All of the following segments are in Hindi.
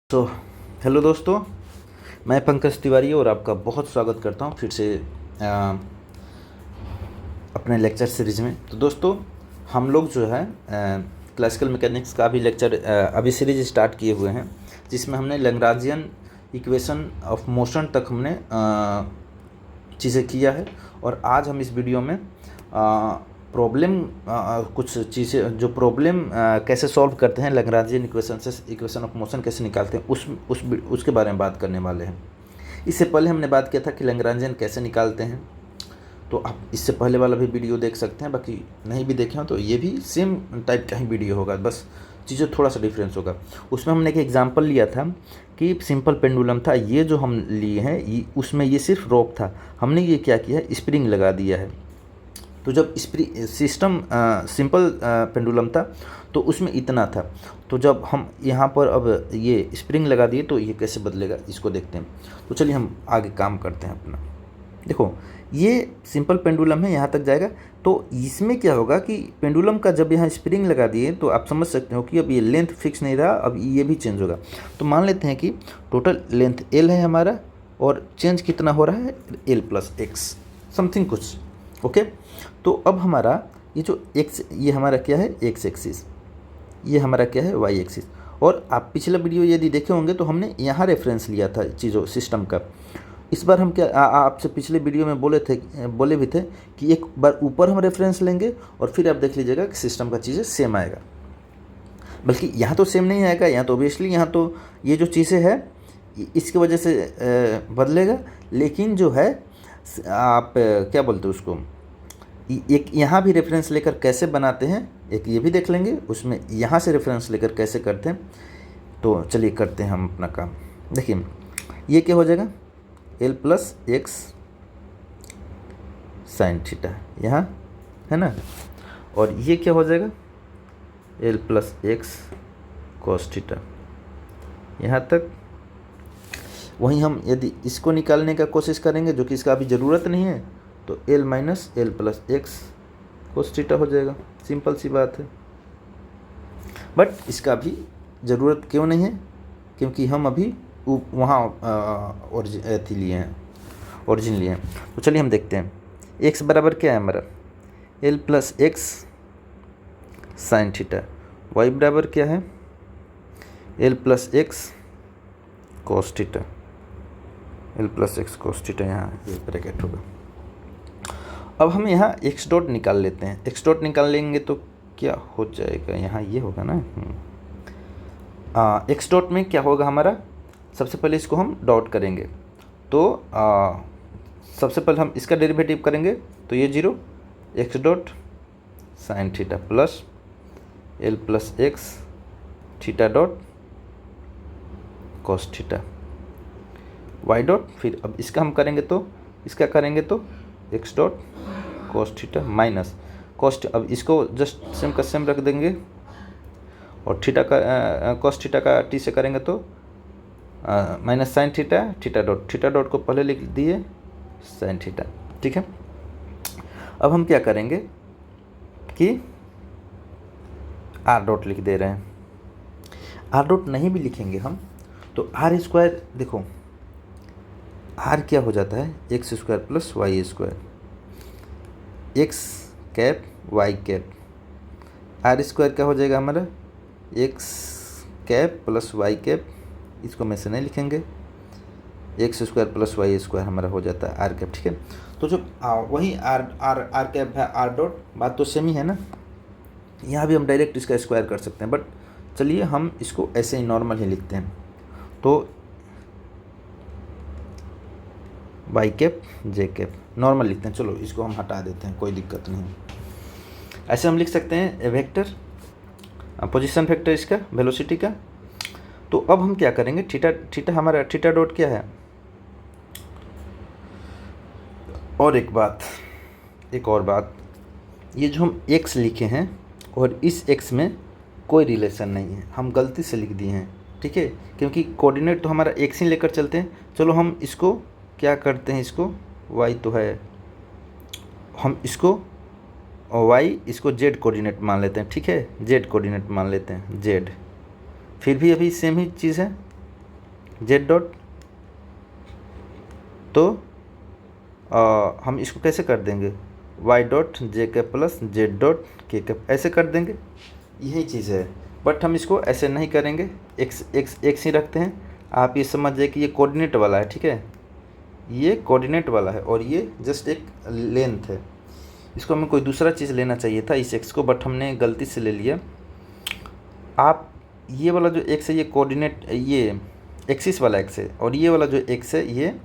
तो हेलो दोस्तों, मैं पंकज तिवारी और आपका बहुत स्वागत करता हूं फिर से अपने लेक्चर सीरीज़ में। तो दोस्तों, हम लोग जो है क्लासिकल मैकेनिक्स का भी लेक्चर अभी सीरीज स्टार्ट किए हुए हैं, जिसमें हमने लैग्रांजियन इक्वेशन ऑफ मोशन तक हमने चीज़ें किया है। और आज हम इस वीडियो में प्रॉब्लम कुछ चीज़ें जो प्रॉब्लम कैसे सॉल्व करते हैं, लैग्रांजियन इक्वेशन से इक्वेशन ऑफ मोशन कैसे निकालते हैं, उसके बारे में बात करने वाले हैं। इससे पहले हमने बात किया था कि लैग्रांजियन कैसे निकालते हैं, तो आप इससे पहले वाला भी वीडियो देख सकते हैं। बाकी नहीं भी देखे हो तो ये भी सेम टाइप का ही वीडियो होगा, बस चीज़ें थोड़ा सा डिफरेंस होगा। उसमें हमने एक एग्जांपल लिया था कि सिंपल पेंडुलम था, ये जो हम लिए हैं उसमें ये सिर्फ रोप था। हमने ये क्या किया है, स्प्रिंग लगा दिया है। तो जब सिस्टम सिंपल पेंडुलम था तो उसमें इतना था, तो जब हम यहाँ पर अब ये स्प्रिंग लगा दिए तो ये कैसे बदलेगा, इसको देखते हैं। तो चलिए हम आगे काम करते हैं अपना। देखो, ये सिंपल पेंडुलम है, यहाँ तक जाएगा। तो इसमें क्या होगा कि पेंडुलम का जब यहाँ स्प्रिंग लगा दिए तो आप समझ सकते हो कि अब ये लेंथ फिक्स नहीं रहा, अब ये भी चेंज होगा। तो मान लेते हैं कि टोटल लेंथ L है हमारा, और चेंज कितना हो रहा है, L+x समथिंग कुछ। ओके, तो अब हमारा ये जो x, ये हमारा क्या है, x एक्सिस, ये हमारा क्या है, y एक्सिस। और आप पिछला वीडियो यदि देखे होंगे तो हमने यहाँ रेफरेंस लिया था चीज़ों सिस्टम का। इस बार हम क्या आपसे पिछले वीडियो में बोले भी थे कि एक बार ऊपर हम रेफरेंस लेंगे और फिर आप देख लीजिएगा कि सिस्टम का चीज़ें सेम आएगा। बल्कि यहाँ तो सेम नहीं आएगा, यहाँ तो ऑब्वियसली यहाँ तो ये जो चीज़ें है इसकी वजह से बदलेगा। लेकिन जो है आप क्या बोलते हैं उसको, एक यहाँ भी रेफरेंस लेकर कैसे बनाते हैं, एक ये भी देख लेंगे। उसमें यहाँ से रेफरेंस लेकर कैसे करते हैं, तो चलिए करते हैं हम अपना काम। देखिए, ये क्या हो जाएगा, L+x साइन थीटा, यहाँ है ना। और ये क्या हो जाएगा, L+x कॉस थीटा, यहाँ तक। वहीं हम यदि इसको निकालने का कोशिश करेंगे, जो कि इसका अभी ज़रूरत नहीं है, तो L-L+x cos थीटा हो जाएगा। सिंपल सी बात है। बट इसका अभी ज़रूरत क्यों नहीं है, क्योंकि हम अभी वहाँ ओरिजिन लिए हैं। तो चलिए हम देखते हैं, x बराबर क्या है हमारा, L+x साइन थीटा, y बराबर क्या है, L+x cos theta, L+x cos theta, यहाँ ये ब्रैकेट होगा। अब हम यहाँ x डॉट निकाल लेते हैं। x डॉट निकाल लेंगे तो क्या हो जाएगा, यहाँ ये होगा ना। x डॉट में क्या होगा हमारा, सबसे पहले इसको हम डॉट करेंगे तो सबसे पहले हम इसका डेरिवेटिव करेंगे तो ये 0, x dot sine theta plus L+x theta dot cos theta, y dot, फिर अब इसका हम करेंगे तो इसका करेंगे तो x dot cos theta minus cos, अब इसको जस्ट सेम का सेम रख देंगे, और थीटा का कॉस थीटा का t से करेंगे तो minus sine theta, theta dot को पहले लिख दिए साइन थीटा। ठीक है, अब हम क्या करेंगे कि r डॉट लिख दे रहे हैं। r डॉट नहीं भी लिखेंगे हम तो r², देखो r क्या हो जाता है, x² + y², x cap y cap, r² क्या हो जाएगा हमारा, x कैप + y कैप, इसको में से नहीं लिखेंगे, x² + y² हमारा हो जाता है r कैप। ठीक है, तो जो वही r कैप है, r डॉट, बात तो सेम ही है ना। यहाँ भी हम डायरेक्ट इसका स्क्वायर कर सकते हैं, बट चलिए हम इसको ऐसे ही नॉर्मल ही लिखते हैं। तो y cap j cap normal लिखते हैं। चलो इसको हम हटा देते हैं, कोई दिक्कत नहीं। ऐसे हम लिख सकते हैं वेक्टर, पोजीशन वेक्टर इसका, वेलोसिटी का। तो अब हम क्या करेंगे, थीटा हमारा, थीटा डॉट क्या है, और एक और बात, ये जो हम x लिखे हैं और इस x में कोई रिलेशन नहीं है, हम गलती से लिख दिए हैं। ठीक है, क्योंकि कोऑर्डिनेट तो हमारा x ही लेकर चलते हैं। चलो हम इसको क्या करते हैं, इसको y तो है, हम इसको y, इसको z कोऑर्डिनेट मान लेते हैं। ठीक है, z कोऑर्डिनेट मान लेते हैं, z। फिर भी अभी सेम ही चीज़ है, जेड डॉट, तो हम इसको कैसे कर देंगे, Y dot J cap plus Z dot K cap, ऐसे कर देंगे, यही चीज़ है। बट हम इसको ऐसे नहीं करेंगे, एक्स ही रखते हैं। आप ये समझ जाए कि ये कोऑर्डिनेट वाला है, ठीक है, ये कोऑर्डिनेट वाला है और ये जस्ट एक लेंथ है। इसको हमें कोई दूसरा चीज़ लेना चाहिए था इस एक्स को, बट हमने गलती से ले लिया। आप ये वाला जो एक्स है ये कोऑर्डिनेट, ये एक्सिस वाला एक्स है, और ये वाला जो एक्स है ये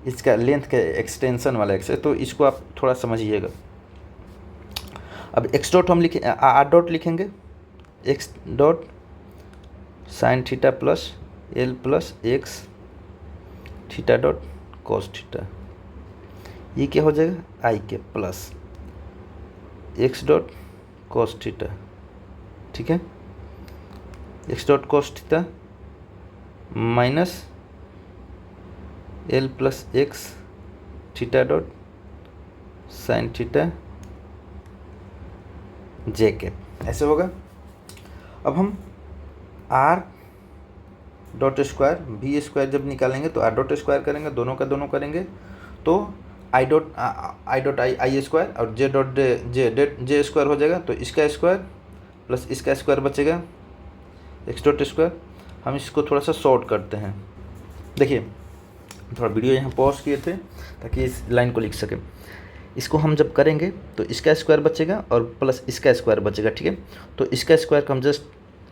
इसका लेंथ का एक्सटेंशन वाला एक्स है, तो इसको आप थोड़ा समझिएगा। अब एक्स डॉट हम लिखे, आर डॉट लिखेंगे, x dot sine theta plus L plus x theta dot cos theta, ये क्या हो जाएगा, आई के plus x dot cos theta, ठीक है, x dot cos theta minus L plus x theta dot sine theta j cap, ऐसे होगा। अब हम r dot square b square जब निकालेंगे तो आर डॉट स्क्वायर करेंगे, दोनों का दोनों करेंगे तो आई डॉट आई स्क्वायर और जे डॉट जे स्क्वायर हो जाएगा, तो इसका स्क्वायर प्लस इसका स्क्वायर बचेगा एक्स डॉट स्क्वायर। हम इसको थोड़ा सा शॉर्ट करते हैं, देखिए थोड़ा वीडियो यहाँ पॉज किए थे ताकि इस लाइन को लिख सके। इसको हम जब करेंगे तो इसका स्क्वायर बचेगा और प्लस इसका स्क्वायर बचेगा, ठीक है, तो इसका स्क्वायर का हम जस्ट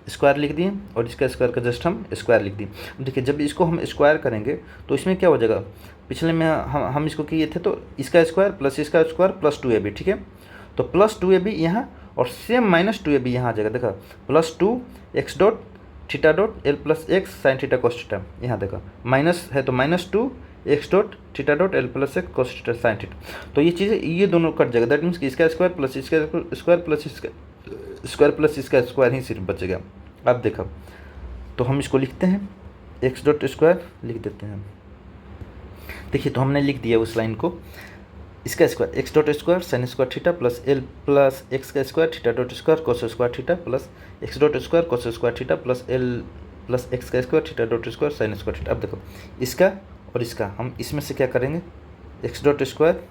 स्क्वायर लिख दिए और इसका स्क्वायर का जस्ट हम स्क्वायर लिख दिए। देखिए जब इसको हम स्क्वायर करेंगे तो इसमें क्या हो जाएगा, पिछले में हम इसको किए थे तो इसका स्क्वायर प्लस इसका स्क्वायर प्लस 2ab, ठीक है, तो प्लस 2ab यहाँ और सेम माइनस 2ab यहाँ आ जाएगा। देखा plus 2 x dot theta dot L plus x sine theta cos theta, यहाँ देखा माइनस है तो minus 2 x dot theta dot L plus x cos theta sine theta, तो ये चीज़ें ये दोनों कट जाएगा। दैट मीन्स कि इसका स्क्वायर प्लस इसका स्क्वायर प्लस इसका स्क्वायर प्लस इसका स्क्वायर ही सिर्फ बचेगा। अब देखो तो हम इसको लिखते हैं, एक्स डॉट स्क्वायर लिख देते हैं। देखिए तो हमने लिख दिया उस लाइन को, इसका square x dot square sine square theta plus L plus x का square theta dot square cos square theta plus x dot square cos square theta plus L plus x का square theta dot square sine square theta. अब देखो इसका और इसका हम इसमें से क्या करेंगे, एक्स डॉट स्क्वायर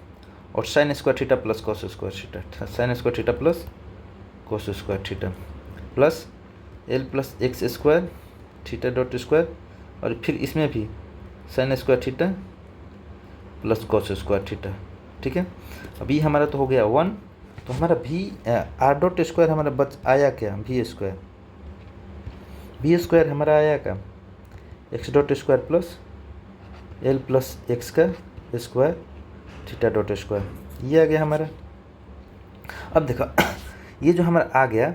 और sign square theta plus cos square theta, sign square theta plus cos square theta plus L plus x square theta dot square और फिर इसमें भी sign square theta plus cos square theta, ठीक है। अभी हमारा तो हो गया 1, तो हमारा भी आर डॉट स्क्वायर हमारा बच आया क्या, भी स्क्वायर हमारा आया क्या, x dot square plus L plus x का स्क्वायर थीटा डॉट स्क्वायर, ये आ गया हमारा। अब देखो ये जो हमारा आ गया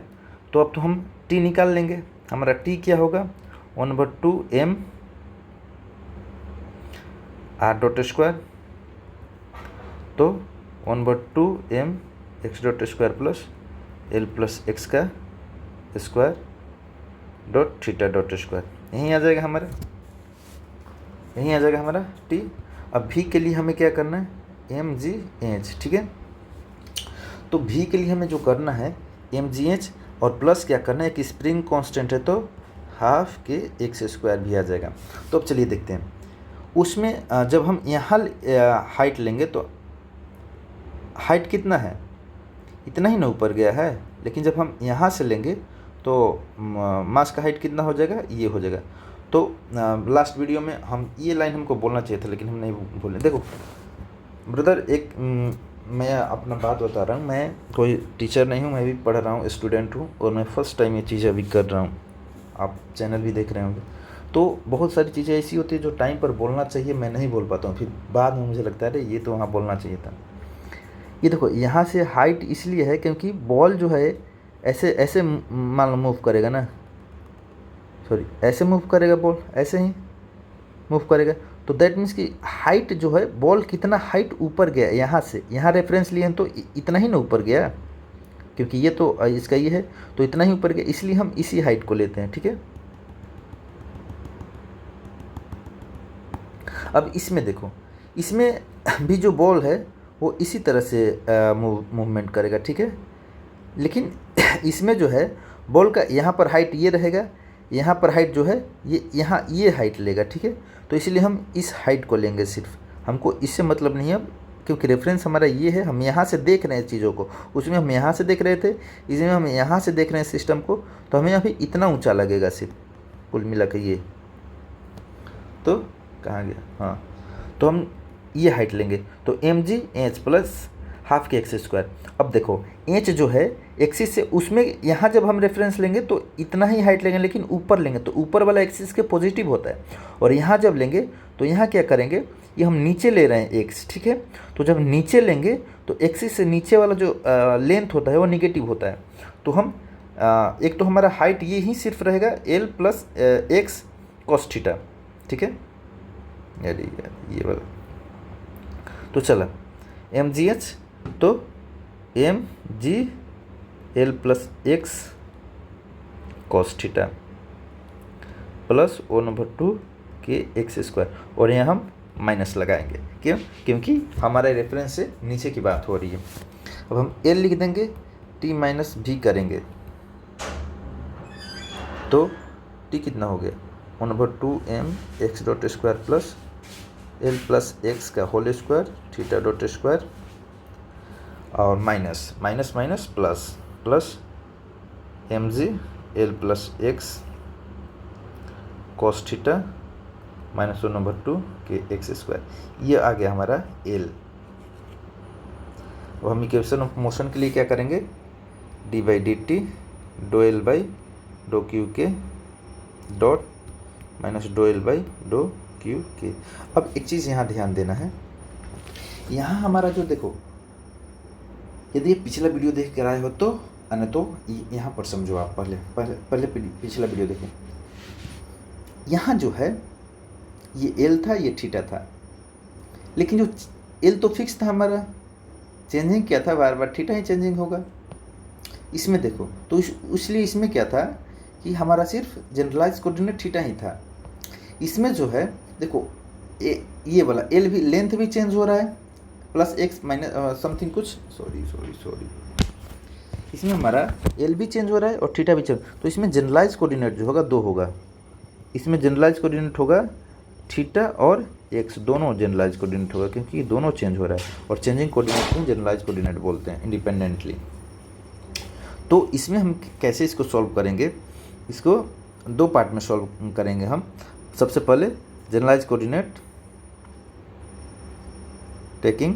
तो अब तो हम टी निकाल लेंगे। हमारा टी क्या होगा, 1/2 m आर डॉट स्क्वायर, तो 1/2 m x dot square plus L plus x का square dot theta dot square, यहीं आ जाएगा हमारा, यहीं आ जाएगा हमारा टी। अब भी के लिए हमें क्या करना है, mgh, ठीक है, तो भी के लिए हमें जो करना है mgh और प्लस क्या करना है, एक स्प्रिंग कांस्टेंट है तो हाफ के एक्स स्क्वायर भी आ जाएगा। तो अब चलिए देखते हैं उसमें जब हम यहाँ हाइट लेंगे तो हाइट कितना है, इतना ही ना ऊपर गया है, लेकिन जब हम यहाँ से लेंगे तो मास का हाइट कितना हो जाएगा, ये हो जाएगा। तो लास्ट वीडियो में हम ये लाइन हमको बोलना चाहिए था लेकिन हम नहीं बोले। देखो ब्रदर, एक मैं अपना बात बता रहा हूँ, मैं कोई टीचर नहीं हूँ, मैं भी पढ़ रहा हूँ, स्टूडेंट हूँ और मैं फर्स्ट टाइम ये चीज़ें अभी कर रहा हूँ। आप चैनल भी देख रहे होंगे, तो बहुत सारी चीज़ें ऐसी होती है जो टाइम पर बोलना चाहिए, मैं नहीं बोल पाता हूँ, फिर बाद में मुझे लगता है अरे ये तो वहाँ बोलना चाहिए था। ये देखो यहाँ से हाइट इसलिए है क्योंकि बॉल जो है ऐसे ऐसे मान लो मूव करेगा ना, सॉरी ऐसे मूव करेगा, बॉल ऐसे ही मूव करेगा, तो दैट मीन्स कि हाइट जो है, बॉल कितना हाइट ऊपर गया यहाँ से, यहाँ रेफरेंस लिए हैं तो इतना ही ना ऊपर गया, क्योंकि ये तो इसका ये है तो इतना ही ऊपर गया, इसलिए हम इसी हाइट को लेते हैं, ठीक है। अब इसमें देखो, इसमें भी जो बॉल है वो इसी तरह से मूवमेंट करेगा, ठीक है, लेकिन इसमें जो है बॉल का यहाँ पर हाइट ये रहेगा, यहाँ पर हाइट जो है ये यहाँ ये हाइट लेगा, ठीक है। तो इसलिए हम इस हाइट को लेंगे सिर्फ, हमको इससे मतलब नहीं है अब, क्योंकि रेफरेंस हमारा ये है, हम यहाँ से देख रहे हैं चीज़ों को, उसमें हम यहाँ से देख रहे थे, इसमें हम यहाँ से देख रहे हैं सिस्टम को, तो हमें अभी इतना ऊंचा लगेगा सिर्फ कुल मिला के ये। तो कहाँ गया, हाँ, तो हम ये हाइट लेंगे, तो M G H plus half K X square. अब देखो एच जो है एक्सिस से, उसमें यहाँ जब हम रेफरेंस लेंगे तो इतना ही हाइट लेंगे, लेकिन ऊपर लेंगे तो ऊपर वाला एक्सिस के पॉजिटिव होता है, और यहाँ जब लेंगे तो यहाँ क्या करेंगे, ये हम नीचे ले रहे हैं एक्स, ठीक है। तो जब नीचे लेंगे तो एक्सिस से नीचे वाला जो लेंथ होता है वो निगेटिव होता है। तो हम एक तो हमारा हाइट ये ही सिर्फ रहेगा L plus x cos theta, ठीक है। अरे यार ये वाला, तो चला एम जी एच, तो M G L plus x cos theta plus 1/2 के एक्स स्क्वायर, और यहाँ हम माइनस लगाएंगे, क्यों, क्योंकि हमारा रेफरेंस से नीचे की बात हो रही है। अब हम एल लिख देंगे, टी माइनस भी करेंगे, तो टी कितना हो गया 1/2 m x dot square plus L plus x का whole square theta dot square, और minus minus minus plus plus m जी L plus x cos theta minus 1/2 के एक्स स्क्वायर, ये आ गया हमारा एल। अब हम इक्वेशन ऑफ मोशन के लिए क्या करेंगे, डी बाई डी टी डो एल बाई डो क्यू के डॉट माइनस डो एल बाई डो क्यू के। अब एक चीज़ यहाँ ध्यान देना है, यहाँ हमारा जो देखो, यदि ये पिछला वीडियो देख कर आए हो तो अन्य तो यहाँ पर समझो आप, पहले पिछला वीडियो देखें। यहाँ जो है ये एल था, ये थीटा था, लेकिन जो एल तो फिक्स था हमारा, चेंजिंग क्या था, बार बार थीटा ही चेंजिंग होगा। इसमें देखो तो इसलिए इसमें क्या था कि हमारा सिर्फ जनरलाइज कोऑर्डिनेट थीटा ही था। इसमें जो है देखो ये वाला एल भी, लेंथ भी चेंज हो रहा है, प्लस एक्स माइनस समथिंग कुछ, सॉरी, इसमें हमारा एल भी चेंज हो रहा है और थीटा भी चेंज, तो इसमें जनरलाइज कोऑर्डिनेट जो होगा 2 होगा। इसमें जनरलाइज कोऑर्डिनेट होगा थीटा और एक्स, दोनों जनरलाइज कोऑर्डिनेट होगा, क्योंकि दोनों चेंज हो रहा है, और चेंजिंग कोऑर्डिनेट को जनरलाइज कोऑर्डिनेट बोलते हैं इंडिपेंडेंटली। तो इसमें हम कैसे इसको सॉल्व करेंगे, इसको 2 पार्ट में सॉल्व करेंगे हम। सबसे पहले generalize coordinate taking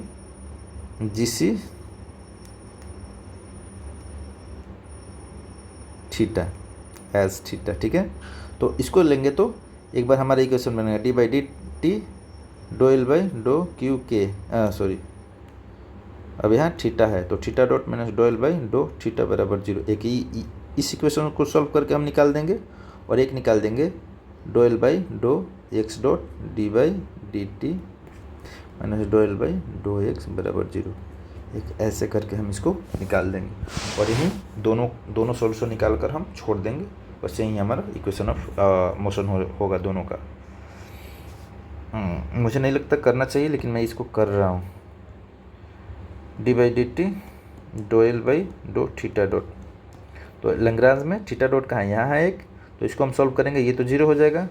GC theta as theta, ठीक है। तो इसको लेंगे तो एक बार हमारा इक्वेशन बनेगा डी बाई डी टी डो एल बाई डो क्यू के, सॉरी अब यहाँ थीटा है तो थीटा डॉट माइनस डो एल बाई डो थीटा बराबर 0। एक ही इस इक्वेशन को सॉल्व करके हम निकाल देंगे, और एक निकाल देंगे डो एल बाई डो x dot d by d t minus डो एल बाई डो एक्स बराबर 0। एक ऐसे करके हम इसको निकाल देंगे, और यही दोनों सॉल्यूशन निकाल कर हम छोड़ देंगे, बस यही हमारा इक्वेशन ऑफ मोशन होगा दोनों का। मुझे नहीं लगता करना चाहिए, लेकिन मैं इसको कर रहा हूँ। डी बाई डी टी डो एल बाई डो थीटा डॉट, तो लैग्रांज में थीटा डॉट कहाँ है, यहाँ है एक, तो इसको हम सॉल्व करेंगे, ये तो 0 हो जाएगा,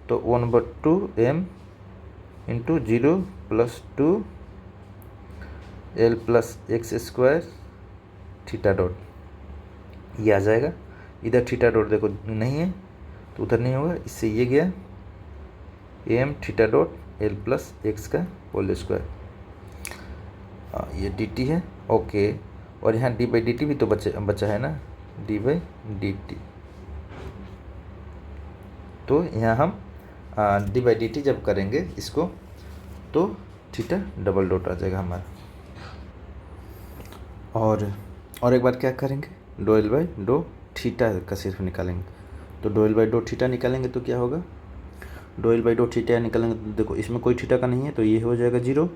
तो 1/2 m into 0 plus 2 L plus x square theta dot, ये आ जाएगा। इधर थीटा डॉट देखो नहीं है तो उधर नहीं होगा, इससे ये गया m theta dot L plus x का होल स्क्वायर, ये डी टी है, ओके। और यहाँ डी बाई डी टी भी तो बचा है ना, डी बाई डी टी, तो यहाँ हम डी बाई डी टी जब करेंगे इसको तो थीटा डबल डॉट आ जाएगा हमारा। और एक बार क्या करेंगे, डो एल बाई डो थीटा का सिर्फ निकालेंगे, तो डो एल बाई डो थीटा निकालेंगे तो क्या होगा, डो एल बाई डो थीटा निकालेंगे तो देखो इसमें कोई थीटा का नहीं है तो ये हो जाएगा 0,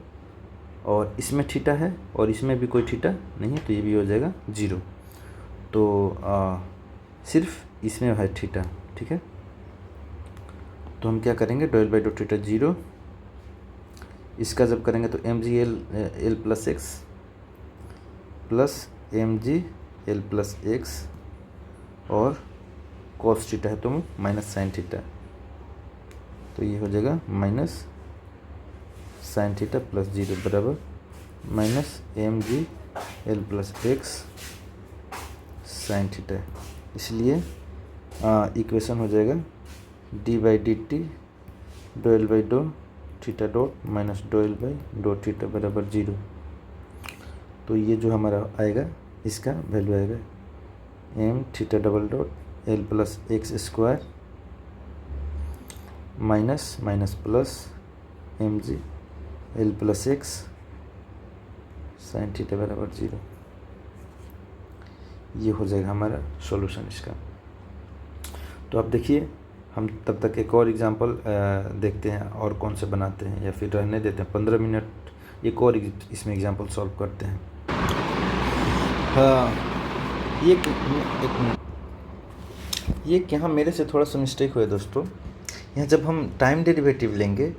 और इसमें थीटा है और इसमें भी कोई थीटा नहीं है तो ये भी हो जाएगा 0, तो सिर्फ इसमें है थीटा, ठीक है। तो हम क्या करेंगे, डो एल बाई डो थीटा 0, इसका जब करेंगे तो M G L plus x plus m जी एल प्लस एक्स और कॉस थीटा है तो माइनस साइन थीटा, तो ये हो जाएगा माइनस साइन थीटा प्लस 0 बराबर माइनस एम जी L plus x sine theta. इसलिए इक्वेशन हो जाएगा डी बाई डी टी डो एल बाई डो थीटा डॉट माइनस डो एल बाई डो थीटा बराबर 0। तो ये जो हमारा आएगा इसका वैल्यू आएगा m theta double dot L plus x square minus minus plus m जी L plus x sine theta बराबर 0। ये हो जाएगा हमारा सॉल्यूशन इसका। तो आप देखिए, हम तब तक एक और एग्जांपल देखते हैं और कौन से बनाते हैं, या फिर रहने देते हैं 15 मिनट एक और इसमें एग्जांपल सॉल्व करते हैं। हाँ, ये यहाँ मेरे से थोड़ा सा मिस्टेक हुआ है दोस्तों। यहाँ जब हम टाइम डेरिवेटिव लेंगे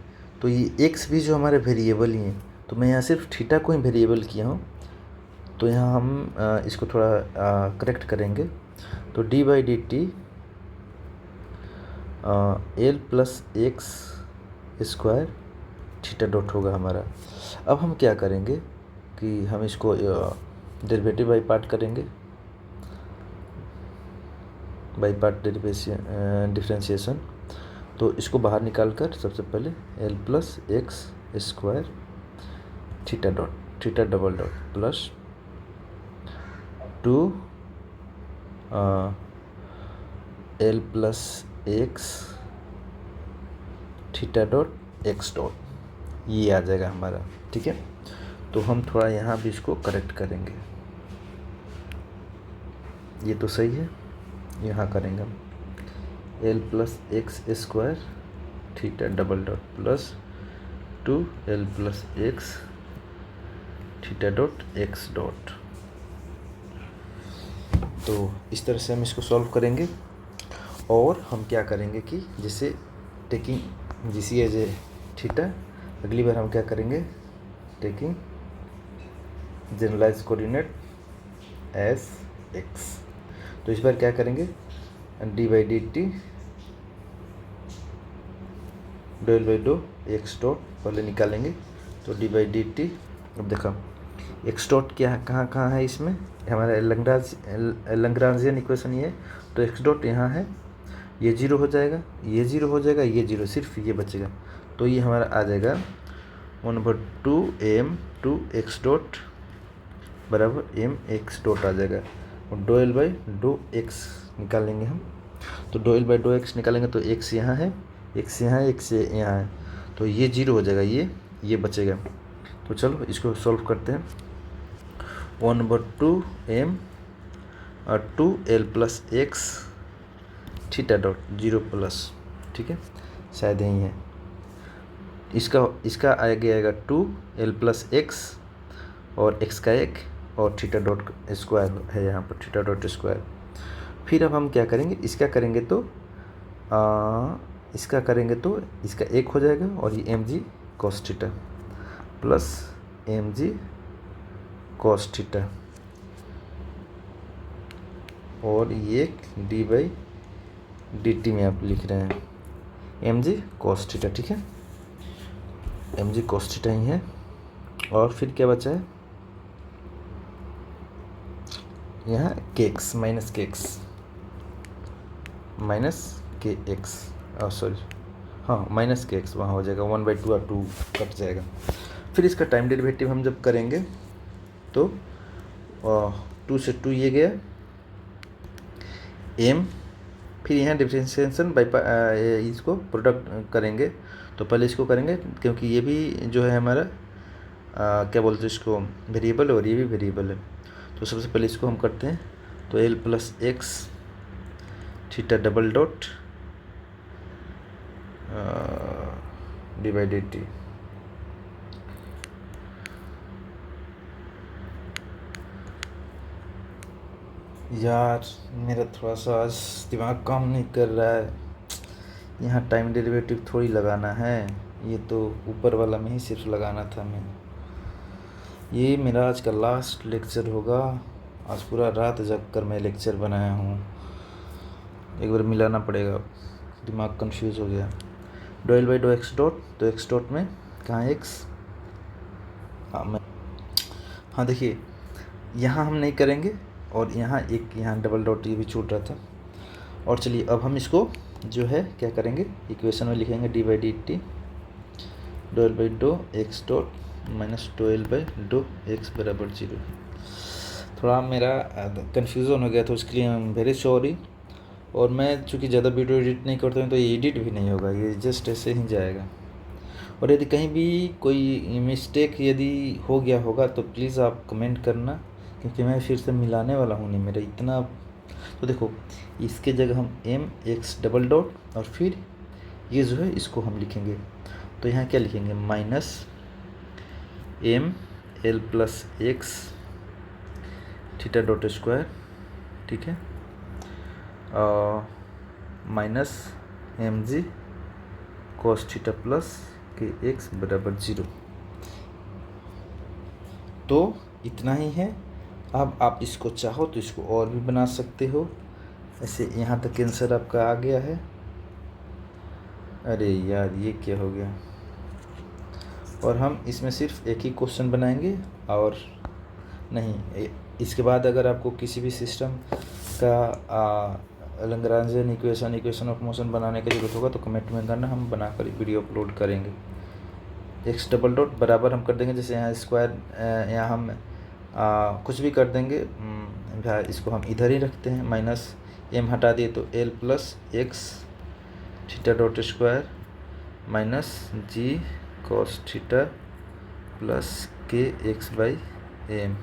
तो ये एक्स भी जो हमारे वेरिएबल ही हैं, तो मैं यहाँ सिर्फ थीटा को ही वेरिएबल किया हूँ। तो यहाँ हम इसको थोड़ा करेक्ट करेंगे। तो D by d T L plus x square theta dot होगा हमारा। अब हम क्या करेंगे कि हम इसको डेरिवेटिव बाई पार्ट करेंगे, बाई पार्ट डिफरेंशिएशन। तो इसको बाहर निकाल कर सबसे पहले L plus x square theta dot theta double dot plus 2 L plus x theta dot x dot, ये आ जाएगा हमारा। ठीक है, तो हम थोड़ा यहाँ भी इसको करेक्ट करेंगे। ये तो सही है, यहाँ करेंगे हम L plus x square theta double dot plus 2 L plus x theta dot x dot. तो इस तरह से हम इसको सॉल्व करेंगे। और हम क्या करेंगे कि जैसे taking GC as a theta, अगली बार हम क्या करेंगे taking generalized coordinate as x. तो इस बार क्या करेंगे डी बाई डी टी डो एल बाई डो एक्स डॉट पहले निकालेंगे। तो डी बाई डी टी, अब देखो एक्स डॉट क्या है, कहाँ है इसमें, हमारा लैग्रांजियन इक्वेशन ये है। तो एक्स डॉट यहाँ है, ये 0 हो जाएगा, ये 0 हो जाएगा, ये 0, सिर्फ ये बचेगा। तो ये हमारा आ जाएगा 1/2 एम 2 एक्स डॉट बराबर एम एक्स डॉट आ जाएगा। और डो एल बाई डो एक्स निकालेंगे हम। तो डो एल बाई डो एक्स निकालेंगे तो एक्स यहाँ है, एक्स यहाँ है, एक्स यहाँ है, तो ये 0 हो जाएगा, ये बचेगा। तो चलो इसको सॉल्व करते हैं। 1/2 एम और 2 L plus x theta dot 0 plus, ठीक है, शायद यही है। इसका आएगा 2 एल प्लस एक्स और एक्स का 1 और थीटा डॉट स्क्वायर है यहाँ पर, थीटा डॉट स्क्वायर। फिर अब हम क्या करेंगे, इसका करेंगे तो इसका 1 हो जाएगा और ये m g cos theta plus m g cos theta और ये डी बाई डी टी में आप लिख रहे हैं एम जी कॉस थीटा। ठीक है, एम जी कॉस थीटा ही है। और फिर क्या बचा है यहाँ के एक्स माइनस के एक्स सॉरी हाँ माइनस के एक्स वहाँ हो जाएगा 1/2 और 2 कट जाएगा। फिर इसका टाइम डेरिवेटिव हम जब करेंगे तो 2 से 2 ये गया एम, फिर यहाँ डिफरेंशिएशन बाई इसको प्रोडक्ट करेंगे। तो पहले इसको करेंगे क्योंकि ये भी जो है हमारा क्या बोलते हैं इसको वेरिएबल और ये भी वेरिएबल है। तो सबसे पहले इसको हम करते हैं। तो L plus x theta double dot d by d T यार मेरा थोड़ा सा आज दिमाग काम नहीं कर रहा है। यहाँ टाइम डेरिवेटिव थोड़ी लगाना है, ये तो ऊपर वाला में ही सिर्फ लगाना था। मैं ये मेरा आज का लास्ट लेक्चर होगा। आज पूरा रात जग कर मैं लेक्चर बनाया हूँ। एक बार मिलाना पड़ेगा, दिमाग कंफ्यूज हो गया। डो एल बाई डो एक्स डॉट, तो एक्स डॉट में कहाँ एक्स, हाँ देखिए यहाँ हम नहीं करेंगे, और यहाँ एक यहाँ डबल डॉट ये भी छूट रहा था। और चलिए अब हम इसको जो है क्या करेंगे, इक्वेशन में लिखेंगे डी बाई डी टी डो एल बाई डो एक्स डॉट माइनस डो एल बाई डो एक्स बराबर 0। थोड़ा मेरा कन्फ्यूज़न हो गया था, उसके लिए आई एम वेरी सॉरी। और मैं चूँकि ज़्यादा वीडियो एडिट नहीं करता हूँ तो ये एडिट भी नहीं होगा, ये जस्ट ऐसे ही जाएगा। और यदि कहीं भी कोई मिस्टेक यदि हो गया होगा तो प्लीज़ आप कमेंट करना, क्योंकि मैं फिर से मिलाने वाला हूँ नहीं, मेरा इतना। तो देखो इसके जगह हम एम एक्स डबल डॉट और फिर ये जो है इसको हम लिखेंगे, तो यहाँ क्या लिखेंगे, minus m L plus x theta dot square, ठीक है, minus m g cos theta plus k x बराबर 0। तो इतना ही है। अब आप इसको चाहो तो इसको और भी बना सकते हो, ऐसे यहाँ तक आंसर आपका आ गया है। अरे यार ये क्या हो गया, और हम इसमें सिर्फ एक ही क्वेश्चन बनाएंगे और नहीं, इसके बाद अगर आपको किसी भी सिस्टम का लैग्रेंजियन इक्वेशन ऑफ मोशन बनाने की ज़रूरत होगा तो कमेंट में करना, हम बनाकर वीडियो अपलोड करेंगे। एक्स डबल डॉट बराबर हम कर देंगे, जैसे यहाँ स्क्वायर, यहाँ हम कुछ भी कर देंगे, इसको हम इधर ही रखते हैं, माइनस एम हटा दिए तो L plus x theta dot square minus g cos theta plus k x by m,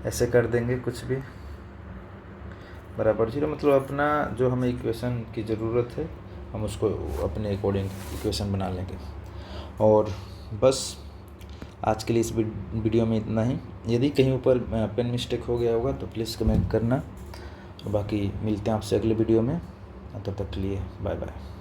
ऐसे कर देंगे कुछ भी बराबर 0। मतलब अपना जो हमें इक्वेशन की ज़रूरत है हम उसको अपने अकॉर्डिंग इक्वेशन बना लेंगे। और बस आज के लिए इस वीडियो में इतना ही। यदि कहीं ऊपर पेन मिस्टेक हो गया होगा तो प्लीज़ कमेंट करना, और बाकी मिलते हैं आपसे अगले वीडियो में, तब तक के लिए बाय बाय।